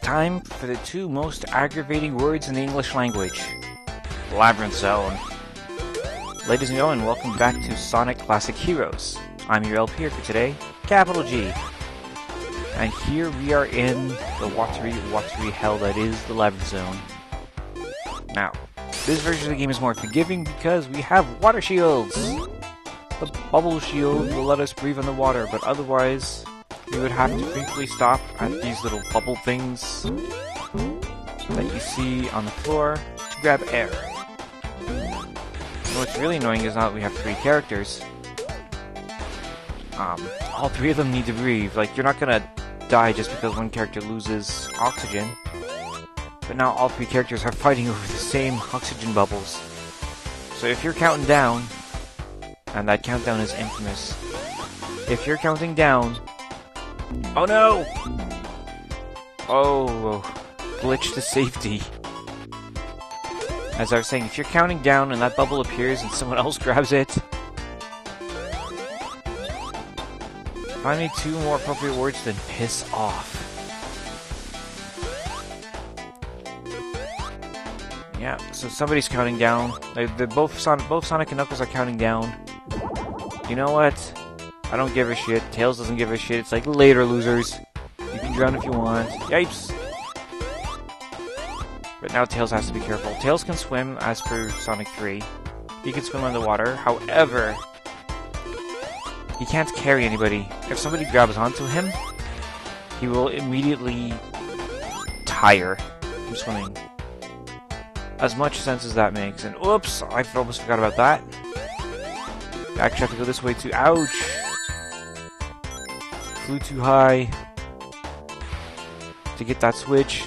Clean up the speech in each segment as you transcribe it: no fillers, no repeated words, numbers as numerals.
time for the two most aggravating words in the English language. Labyrinth Zone. Ladies and gentlemen, welcome back to Sonic Classic Heroes. I'm your LP for today, Capital G. And here we are in the watery hell that is the Labyrinth Zone. Now, this version of the game is more forgiving because we have water shields! The bubble shield will let us breathe on the water, but otherwise, we would have to briefly stop at these little bubble things that you see on the floor to grab air. And what's really annoying is now that we have three characters, all three of them need to breathe. Like, you're not gonna die just because one character loses oxygen, but now all three characters are fighting over the same oxygen bubbles. So if you're counting down, and that countdown is infamous, if you're counting down, oh no! Oh, glitch to safety. As I was saying, if you're counting down and that bubble appears and someone else grabs it, find me two more appropriate words than piss off. Yeah, so somebody's counting down. Both Sonic and Knuckles are counting down. You know what? I don't give a shit. Tails doesn't give a shit. It's like, later, losers. You can drown if you want. Yipes! But now Tails has to be careful. Tails can swim, as per Sonic 3. He can swim underwater. However, he can't carry anybody. If somebody grabs onto him, he will immediately tire from swimming. As much sense as that makes. And oops, I almost forgot about that. I actually have to go this way too. Ouch! Flew too high to get that switch.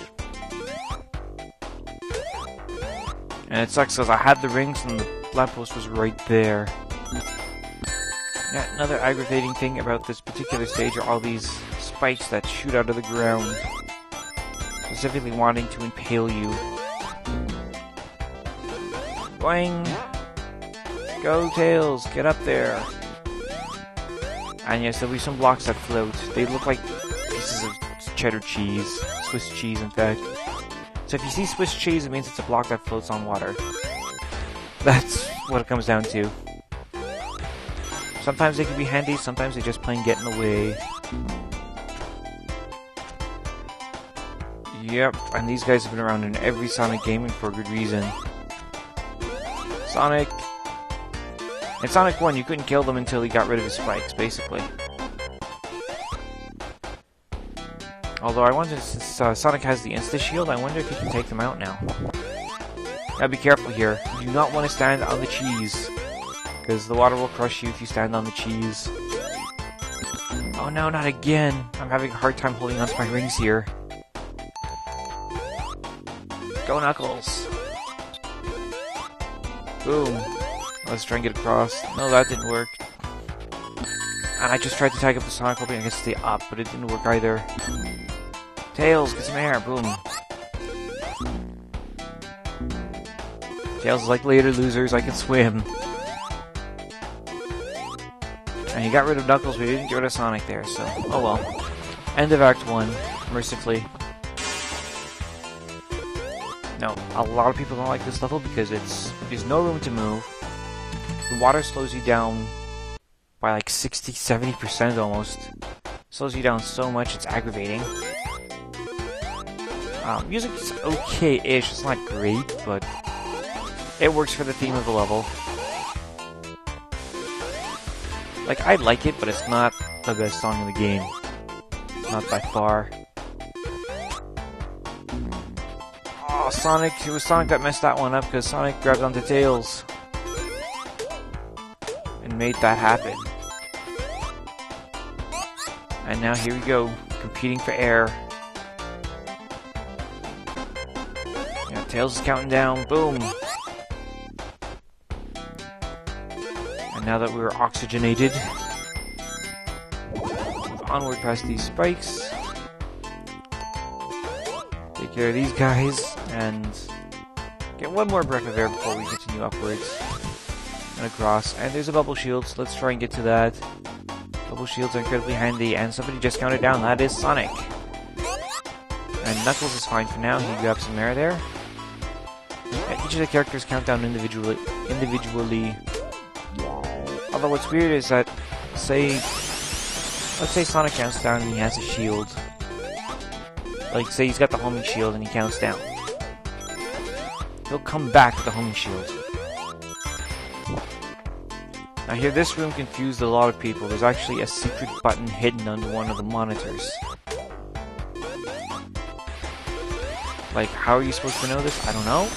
And it sucks because I had the rings and the lamppost was right there. Yeah, another aggravating thing about this particular stage are all these spikes that shoot out of the ground, specifically wanting to impale you. Boing! Go, Tails! Get up there! And yes, there'll be some blocks that float. They look like pieces of cheddar cheese. Swiss cheese, in fact. So if you see Swiss cheese, it means it's a block that floats on water. That's what it comes down to. Sometimes they can be handy, sometimes they just plain get in the way. Yep, and these guys have been around in every Sonic game and for a good reason. Sonic... In Sonic 1, you couldn't kill them until he got rid of his spikes, basically. Although I wonder, since Sonic has the Insta-Shield, I wonder if he can take them out now. Now be careful here. You do not want to stand on the cheese, because the water will crush you if you stand on the cheese. Oh no, not again! I'm having a hard time holding onto my rings here. Go Knuckles! Boom! Let's try and get across. No, that didn't work. And I just tried to tag up the Sonic hoping I could stay up, but it didn't work either. Tails, get some air! Boom! Tails is like, later, losers, I can swim. And he got rid of Knuckles, but he didn't get rid of Sonic there, so... oh well. End of Act 1, mercifully. No, a lot of people don't like this level because there's no room to move. The water slows you down by like 60-70% almost. Slows you down so much it's aggravating. Music is okay-ish, it's not great, but it works for the theme of the level. Like, I like it, but it's not the best song in the game. Not by far. Oh, Sonic! It was Sonic that messed that one up because Sonic grabbed onto Tails and made that happen. And now here we go, competing for air. Yeah, Tails is counting down. Boom! And now that we're oxygenated, onward past these spikes. Take care of these guys, and get one more breath of air before we continue upwards and across. And there's a bubble shield, so let's try and get to that. Bubble shields are incredibly handy, and somebody just counted down. That is Sonic. And Knuckles is fine for now. He grabs some air there. And each of the characters count down individually. Although what's weird is that, let's say Sonic counts down and he has a shield. Like, say he's got the homing shield and he counts down. He'll come back with the homing shield. Now here, this room confused a lot of people. There's actually a secret button hidden under one of the monitors. Like, how are you supposed to know this? I don't know.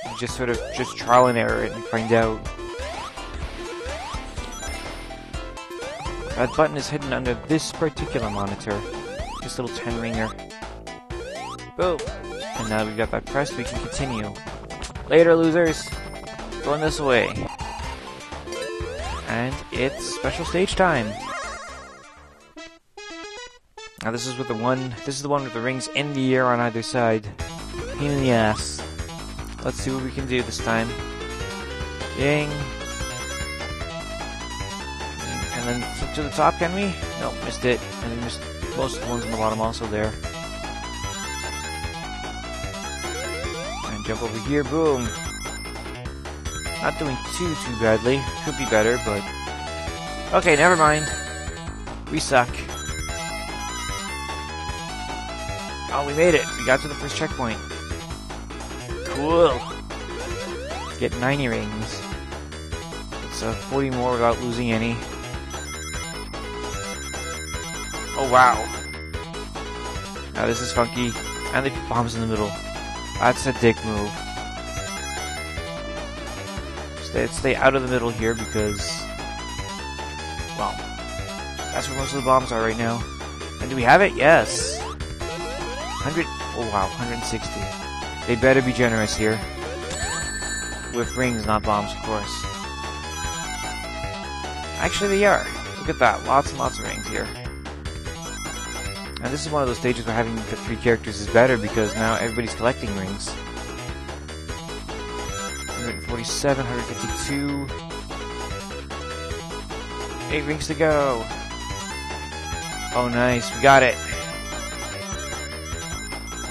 You just sort of, trial and error it and find out. That button is hidden under this particular monitor. This little 10 ringer. Boom! And now we've got that pressed, we can continue. Later, losers! Going this way. And it's special stage time. Now this is with the one with the rings in the air on either side. Pain in the ass. Let's see what we can do this time. Ding. And then flip to the top, can we? Nope, missed it. And we missed most of the ones on the bottom also there. And jump over here, boom. Not doing too badly. Could be better, but... Okay, never mind. We suck. Oh, we made it. We got to the first checkpoint. Cool. Get 90 rings. It's 40 more without losing any. Oh, wow. Now this is funky. And they put bombs in the middle. That's a dick move. Stay out of the middle here because... well, that's where most of the bombs are right now. And do we have it? Yes! 100... oh wow, 160. They better be generous here. With rings, not bombs, of course. Actually, they are. Look at that. Lots and lots of rings here. And this is one of those stages where having the 3 characters is better because now everybody's collecting rings. 147, 152. 8 rings to go. Oh, nice. We got it.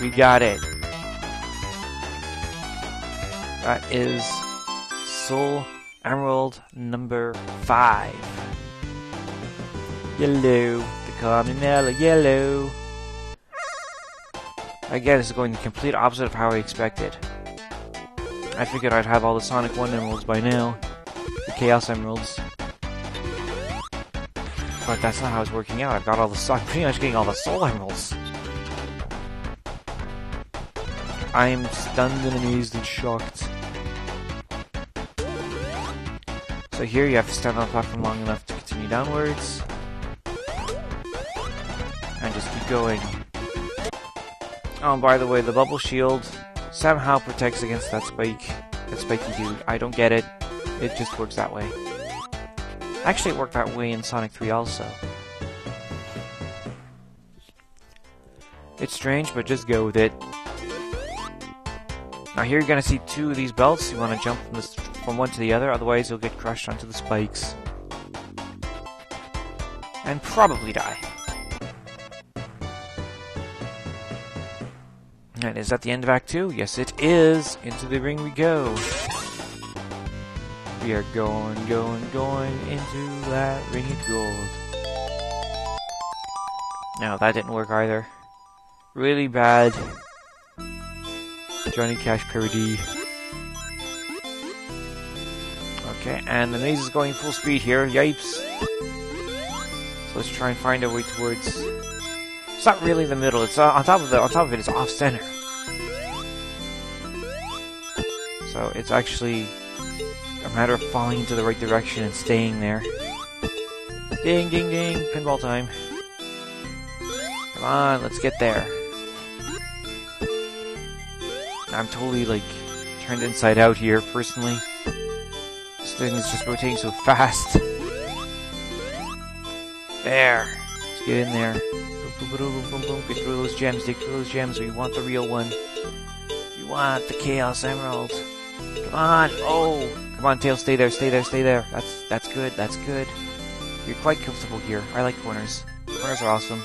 We got it. That is Soul Emerald number 5. Yellow. They call me Mellow Yellow. Again, this is going the complete opposite of how I expected. I figured I'd have all the Sonic 1 Emeralds by now. The Chaos Emeralds. But that's not how it's working out. I've got all the Sonic, pretty much getting all the Soul Emeralds. I am stunned and amazed and shocked. So here you have to stand on the platform long enough to continue downwards. And just keep going. Oh, and by the way, the bubble shield somehow protects against that spiky dude. I don't get it. It just works that way. Actually, it worked that way in Sonic 3 also. It's strange, but just go with it. Now here you're gonna see 2 of these belts. You want to jump from one to the other, otherwise you'll get crushed onto the spikes. And probably die. And is that the end of Act 2? Yes, it is! Into the ring we go. We are going into that ring of gold. No, that didn't work either. Really bad. Johnny Cash parody. Okay, and the maze is going full speed here. Yipes! So let's try and find our way towards... It's not really the middle. It's on top of it. It's off center. So it's actually a matter of falling into the right direction and staying there. Ding, ding, ding! Pinball time. Come on, let's get there. I'm totally, like, turned inside out here, personally. This thing is just rotating so fast. There! Let's get in there. Boom, boom, boom, boom, boom. Get through those gems, dig through those gems. We want the real one. We want the Chaos Emerald. Come on! Oh! Come on, Tails, stay there, stay there, stay there. That's good, that's good. You're quite comfortable here. I like corners. Corners are awesome.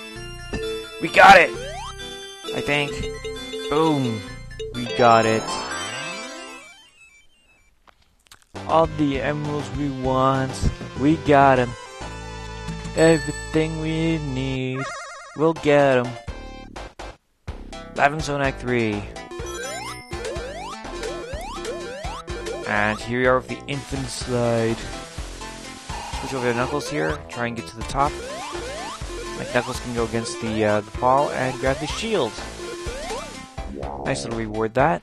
We got it! I think. Boom! We got it. All the emeralds we want, we got them. Everything we need, we'll get them. Labyrinth Zone Act 3. And here we are with the infinite slide. Switch over to Knuckles here, try and get to the top. Like Knuckles can go against the ball and grab the shield. Nice little reward that.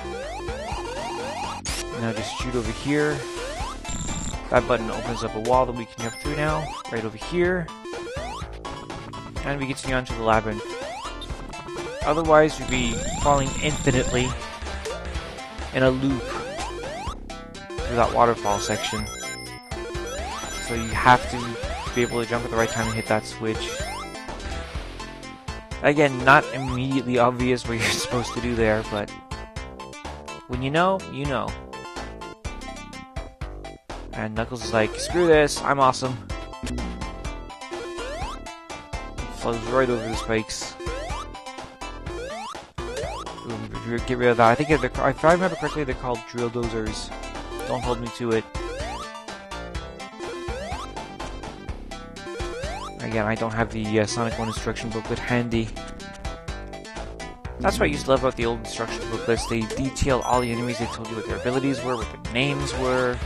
Now just shoot over here. That button opens up a wall that we can jump through now. Right over here. And we continue on to the labyrinth. Otherwise, we'd be falling infinitely in a loop through that waterfall section. So you have to be able to jump at the right time and hit that switch. Again, not immediately obvious what you're supposed to do there, but when you know, you know. And Knuckles is like, screw this, I'm awesome. Flows right over the spikes. Get rid of that. I think if I remember correctly, they're called drill dozers. Don't hold me to it. Again, I don't have the Sonic 1 instruction booklet handy. That's what I used to love about the old instruction booklets. They detail all the enemies, they told you what their abilities were, what their names were.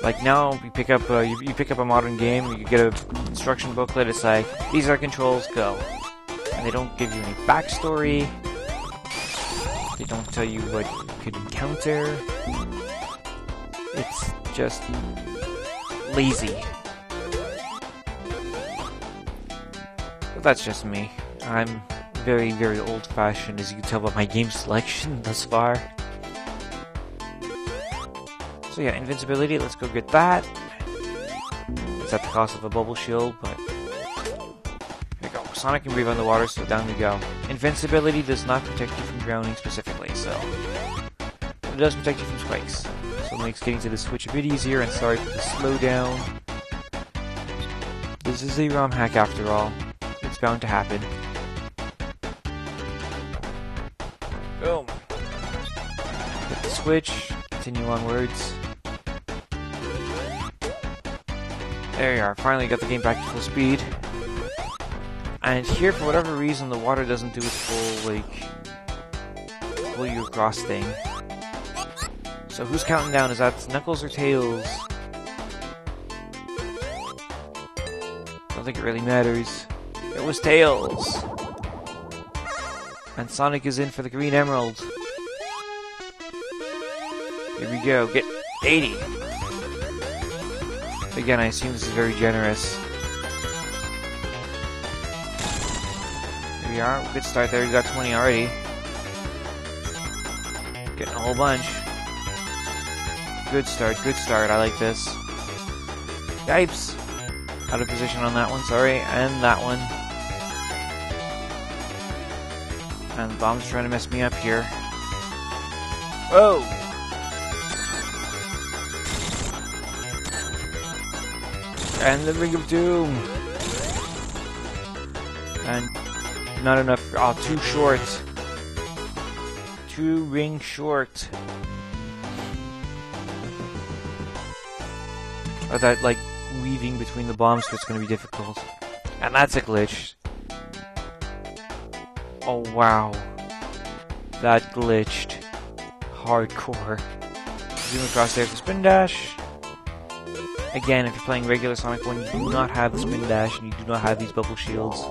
Like now, you pick up a modern game, you get an instruction booklet, it's like, these are controls, go. And they don't give you any backstory. They don't tell you what you could encounter. It's just lazy. But that's just me. I'm very, very old-fashioned, as you can tell by my game selection thus far. So yeah, invincibility, let's go get that. It's at the cost of a bubble shield, but here we go. Sonic can breathe underwater, so down we go. Invincibility does not protect you from drowning specifically, so it does protect you from spikes. So it makes getting to the switch a bit easier, and sorry for the slowdown. This is a ROM hack after all. It's bound to happen. Boom. Hit the switch, continue onwards. There you are, finally got the game back to full speed. And here, for whatever reason, the water doesn't do its full, like, pull you across thing. So who's counting down? Is that Knuckles or Tails? Don't think it really matters. It was Tails! And Sonic is in for the Green Emerald. Here we go, get 80! Again, I assume this is very generous. Here we are, good start there, we got 20 already. Getting a whole bunch. Good start, I like this. Yipes! Out of position on that one, sorry, and that one. And the bomb's trying to mess me up here. Whoa! And the Ring of Doom! And not enough. Oh, too short. Too ring short. Or that, like, weaving between the bombs so it's gonna be difficult. And that's a glitch. Oh, wow. That glitched. Hardcore. Zoom across there for spin dash. Again, if you're playing regular Sonic 1, you do not have the spin dash, and you do not have these bubble shields.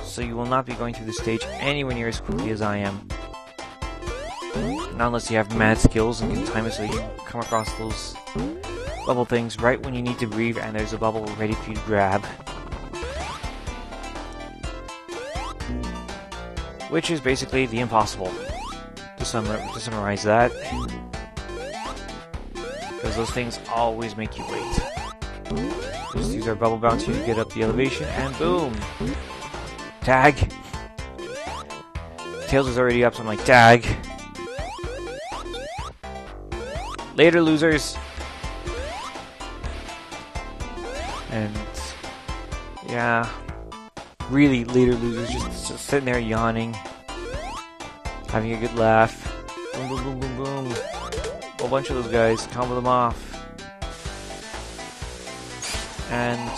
So you will not be going through the stage anywhere near as quickly as I am. Not unless you have mad skills and can time it so you come across those bubble things right when you need to breathe and there's a bubble ready for you to grab. Which is basically the impossible, to summarize that. Because those things always make you wait. Just use our bubble bouncer to get up the elevation, and boom! Tag! Tails is already up, so I'm like, tag! Later, losers! And Yeah. Really later losers just sitting there yawning. Having a good laugh. Boom, boom, boom, boom, boom. A whole bunch of those guys. Combo them off. And,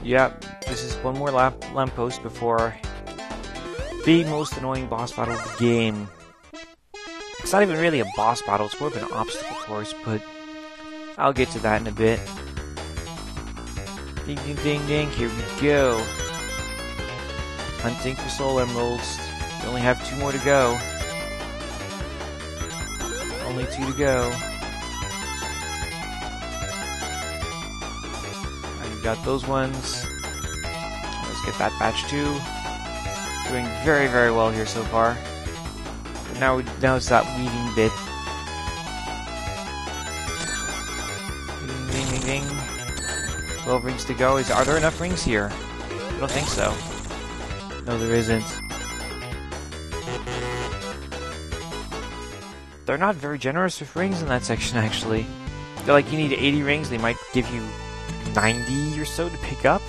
yeah, this is one more lamppost before the most annoying boss battle of the game. It's not even really a boss battle, it's more of an obstacle course, but I'll get to that in a bit. Ding, ding, ding, ding, here we go. Hunting for soul emeralds. We only have 2 more to go. Only 2 to go. I've got those ones. Let's get that batch too. Doing very, very well here so far. But now it's that weeding bit. Ding, ding, ding, ding. 12 rings to go. Are there enough rings here? I don't think so. No, there isn't. They're not very generous with rings in that section, actually. They're like, you need 80 rings, they might give you 90 or so to pick up.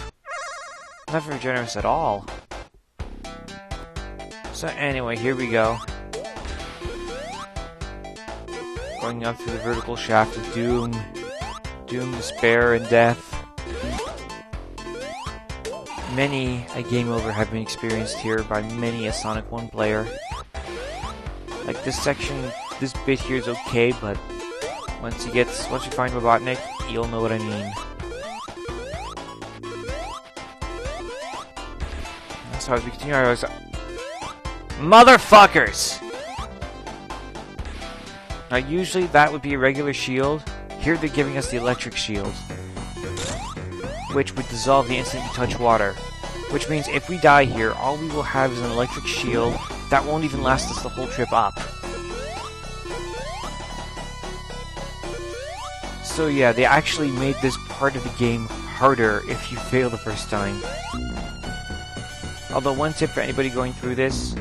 Not very generous at all. So anyway, here we go. Going up through the vertical shaft of doom. Doom, despair, and death. Many a game over have been experienced here by many a Sonic 1 player. Like this section, this bit here is okay, but once you find Robotnik, you'll know what I mean. So as we continue, I was... Motherfuckers! Now usually that would be a regular shield. Here they're giving us the electric shield, which would dissolve the instant you touch water. Which means if we die here, all we will have is an electric shield that won't even last us the whole trip up. So yeah, they actually made this part of the game harder if you fail the first time. Although one tip for anybody going through this,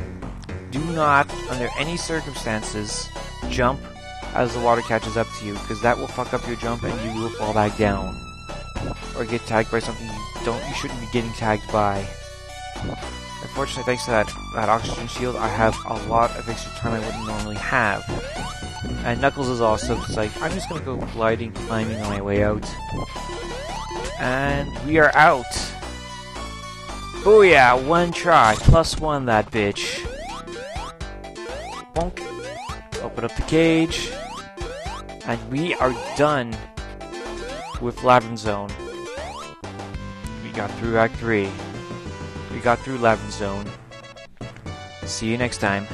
do not, under any circumstances, jump as the water catches up to you, because that will fuck up your jump and you will fall back down. Or get tagged by something you shouldn't be getting tagged by. Unfortunately, thanks to that oxygen shield, I have a lot of extra time I wouldn't normally have. And Knuckles is also just like, I'm just gonna go gliding, climbing on my way out. And we are out! Booyah! 1 try, +1 that bitch. Bonk. Open up the cage. And we are done with Labyrinth Zone. We got through Act 3. We got through Labyrinth Zone. See you next time.